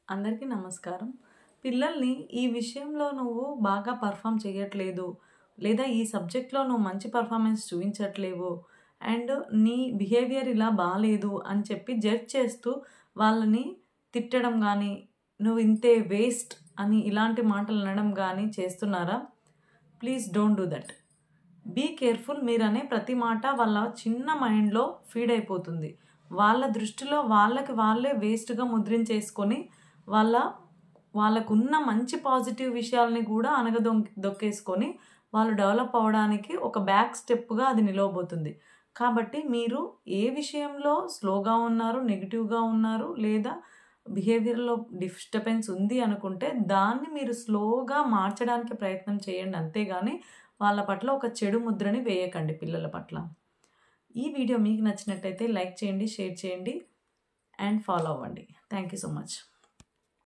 అందరికీ నమస్కారం. పిల్లల్ని ఈ విషయంలో నువ్వు బాగా పర్ఫార్మ్ చేయట్లేదు, లేదా ఈ సబ్జెక్ట్‌లో నువ్వు మంచి పర్ఫార్మెన్స్ చూయించట్లేవు అండ్ నీ బిహేవియర్ ఇలా బాలేదు అని చెప్పి జడ్జ్ చేస్తూ వాళ్ళని తిట్టడం గానీ, నువ్వు ఇంతే వేస్ట్ అని ఇలాంటి మాటలు అనడం గానీ చేస్తున్నారా? Please don't do that. Be careful. మీరనే ప్రతి మాట వాళ్ళ చిన్న మైండ్‌లో ఫీడ్ అయిపోతుంది. వాళ్ళ దృష్టిలో వాళ్ళకి వాళ్ళే వేస్ట్‌గా ముద్రించేసుకొని వాళ్ళకున్న మంచి పాజిటివ్ విషయాల్ని కూడా దొక్కేసుకొని వాళ్ళు డెవలప్ అవ్వడానికి ఒక బ్యాక్ స్టెప్‌గా అది నిలవబోతుంది. కాబట్టి మీరు ఏ విషయంలో స్లోగా ఉన్నారు, నెగెటివ్‌గా ఉన్నారు, లేదా బిహేవియర్‌లో డిస్టర్బెన్స్ ఉంది అనుకుంటే దాన్ని మీరు స్లోగా మార్చడానికి ప్రయత్నం చేయండి. అంతేగాని వాళ్ళ పట్ల ఒక చెడు ముద్రని వేయకండి పిల్లల పట్ల. ఈ వీడియో మీకు నచ్చినట్టయితే లైక్ చేయండి, షేర్ చేయండి అండ్ ఫాలో అవ్వండి. Thank you so much.